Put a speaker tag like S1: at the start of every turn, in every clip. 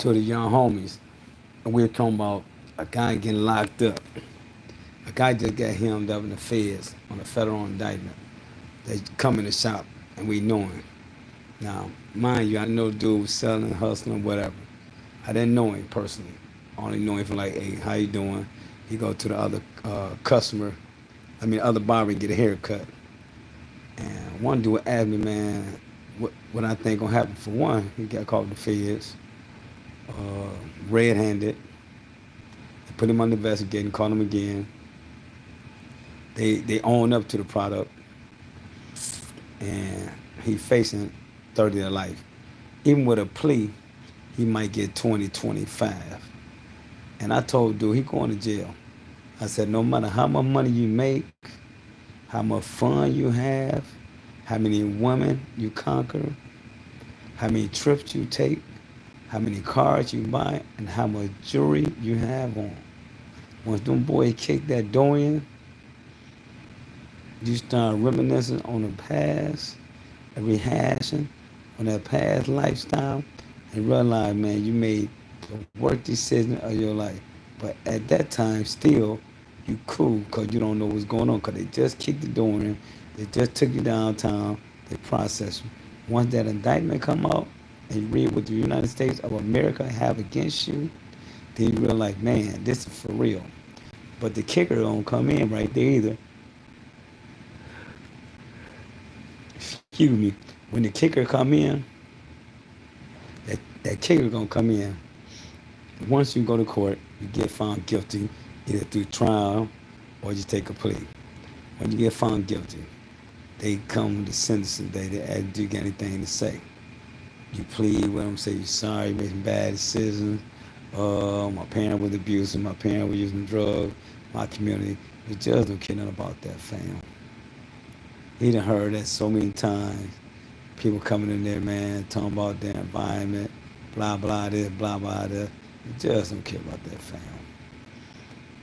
S1: to the young homies, and we were talking about a guy getting locked up. A guy just got hemmed up in the feds on a federal indictment. They come in the shop, and we know him. Now, mind you, I know the dude was selling, hustling, whatever. I didn't know him personally. I only know him from like, hey, how you doing? He go to the other other barber and get a haircut. And one dude asked me, man, what I think gonna happen. For one, he got caught with the feds, uh, red-handed. They put him under investigation, caught him again. They own up to the product, and he facing 30 to life. Even with a plea, he might get 20, 25. And I told dude, he going to jail. I said, no matter how much money you make, how much fun you have, how many women you conquer, how many trips you take, how many cars you buy, and how much jewelry you have on. Once them boys kick that door in, you start reminiscing on the past and rehashing on that past lifestyle and realize, man, you made the worst decision of your life. But at that time, still, you cool because you don't know what's going on because they just kicked the door in. They just took you downtown. They process you. Once that indictment come out and you read what the United States of America have against you, then you realize, man, this is for real. But the kicker don't come in right there either. Excuse me. When the kicker come in, that kicker gonna come in. Once you go to court, you get found guilty either through trial or you take a plea. When you get found guilty, they come to sentencing day. They ask, do you got anything to say? You plead with them, say you're sorry, made some bad decisions. My parent was abusive, my parent was using drugs, my community. The judge don't care nothing about that, fam. He done heard that so many times. People coming in there, man, talking about their environment, blah, blah, this, blah, blah, this. The judge don't care about that, fam.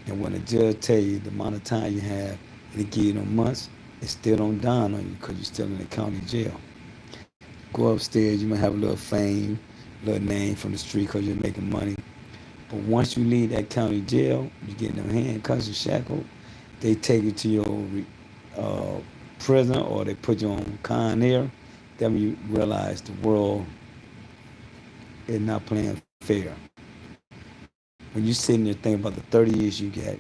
S1: And when the judge tell you the amount of time you have and he give you no months, it still don't dawn on you because you're still in the county jail. Go upstairs, you might have a little fame, a little name from the street because you're making money. But once you leave that county jail, you get them handcuffs and shackled, they take you to your uh, prison or they put you on Con Air. Then you realize the world is not playing fair. When you sit in there thinking about the 30 years you get,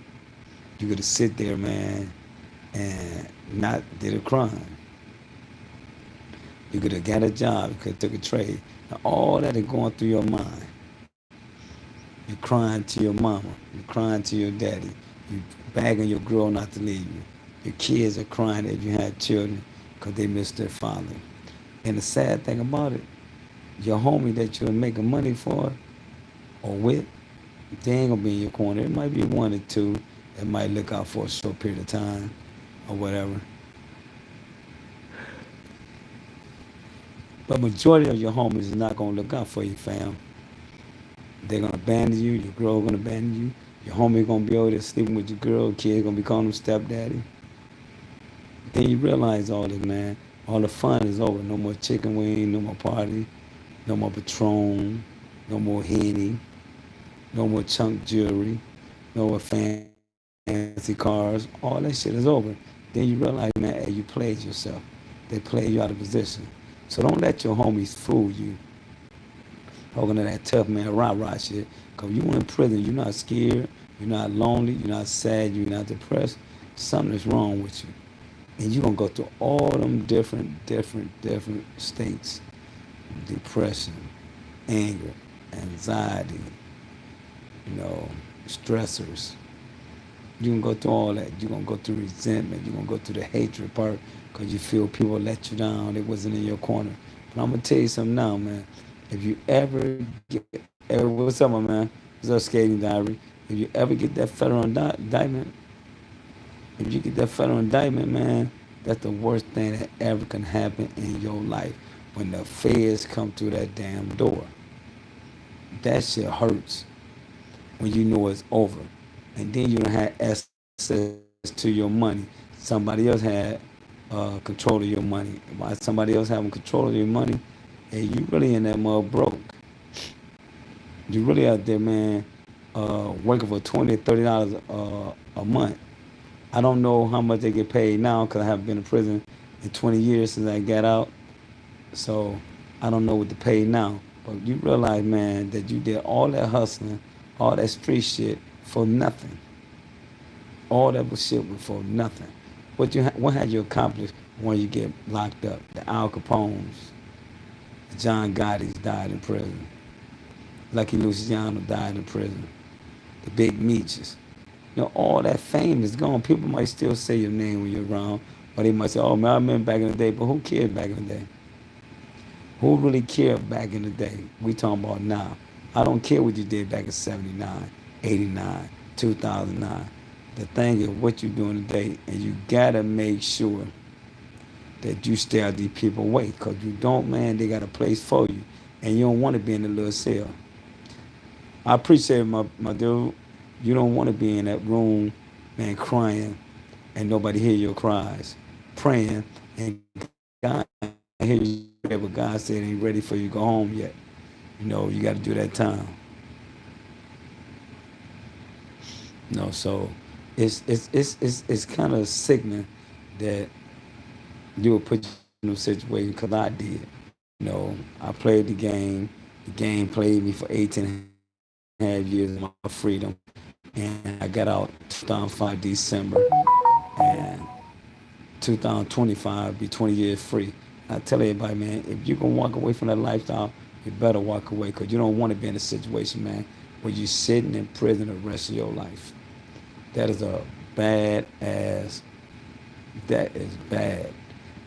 S1: you got to sit there, man, and not did a crime. You could have got a job, you could have took a trade. Now, all that is going through your mind. You're crying to your mama. You're crying to your daddy. You're begging your girl not to leave you. Your kids are crying if you had children because they missed their father. And the sad thing about it, your homie that you're making money for or with, they ain't gonna be in your corner. It might be one or two that might look out for a short period of time or whatever. But majority of your homies is not gonna look out for you, fam. They're gonna abandon you. Your girl gonna abandon you. Your homie gonna be over there sleeping with your girl. Kids gonna be calling him stepdaddy. Then you realize all this, man. All the fun is over. No more chicken wing. No more party. No more Patron. No more Henny. No more chunk jewelry. No more fancy cars. All that shit is over. Then you realize, man, hey, you played yourself. They played you out of position. So don't let your homies fool you. Talking to that tough man, rah-rah shit. Because you in prison, you're not scared, you're not lonely, you're not sad, you're not depressed. Something is wrong with you. And you're going to go through all them different states. Depression, anger, anxiety, stressors. You're going to go through all that. You're going to go through resentment. You're going to go through the hatred part because you feel people let you down. They wasn't in your corner. But I'm going to tell you something now, man. If you ever get, what's up, my man? What's up, Skating Diary? If you ever get that federal indictment, if you get that federal indictment, man, that's the worst thing that ever can happen in your life when the feds come through that damn door. That shit hurts when you know it's over. And then you don't have access to your money. Somebody else had control of your money. While somebody else having control of your money, hey, you really in that mud broke. You really out there, man, working for $20 or $30 a month. I don't know how much they get paid now because I haven't been in prison in 20 years since I got out. So I don't know what to pay now. But you realize, man, that you did all that hustling, all that street shit for nothing. All that was shit was for nothing. What had you accomplished when you get locked up? The Al Capones, the John Gotti's died in prison. Lucky Luciano died in prison. The Big Meeches. All that fame is gone. People might still say your name when you're around, or they might say, "Oh man, I remember back in the day," but who cared back in the day? Who really cared back in the day? We talking about now. I don't care what you did back in 79, 89, 2009. The thing is what you're doing today, and you gotta make sure that you stay out these people way. Because you don't, man, they got a place for you. And you don't want to be in the little cell. I appreciate my dude. You don't want to be in that room, man, crying and nobody hear your cries, praying, and God hear you, but God said ain't ready for you to go home yet. You got to do that time. So it's kind of sickening that you would put you in a situation because I did. I played the game. The game played me for 18.5 years of my freedom. And I got out 2005 December. And 2025 be 20 years free. I tell everybody, man, if you're going to walk away from that lifestyle, you better walk away because you don't want to be in a situation, man, where you're sitting in prison the rest of your life. That is a bad ass, that is bad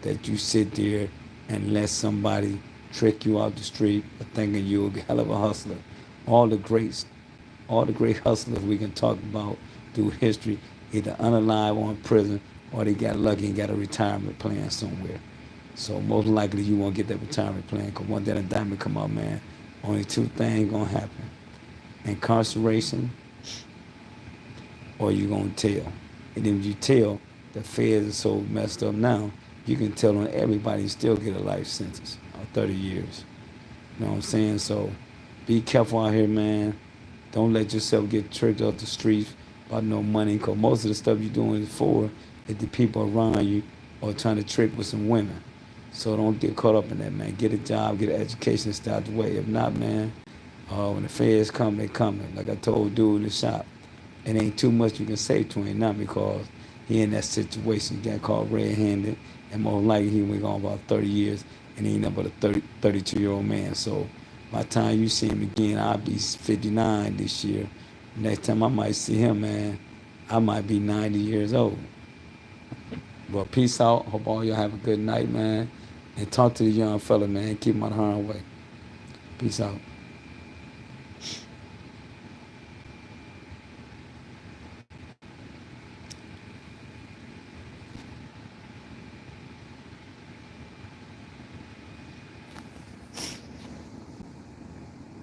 S1: that you sit there and let somebody trick you out the street thinking you're a hell of a hustler. All the greats, all the great hustlers we can talk about through history, either unalive or in prison, or they got lucky and got a retirement plan somewhere. So most likely you won't get that retirement plan because once that indictment come out, man, only two things gonna happen: incarceration, or you gonna tell. And then if you tell, the feds are so messed up now, you can tell on everybody and still get a life sentence or 30 years. You know what I'm saying? So be careful out here, man. Don't let yourself get tricked off the streets about no money, because most of the stuff you're doing is for is the people around you or trying to trick with some women. So don't get caught up in that, man. Get a job, get an education, stay out the way. If not, man, when the feds come, they coming. Like I told dude in the shop, it ain't too much you can say to him now because he in that situation, got caught red-handed, and more likely he went on about 30 years, and he ain't nothing but a 32-year-old man. So by the time you see him again, I'll be 59 this year. Next time I might see him, man, I might be 90 years old. But peace out. Hope all y'all have a good night, man. And talk to the young fella, man. Keep him out of harm's way. Peace out.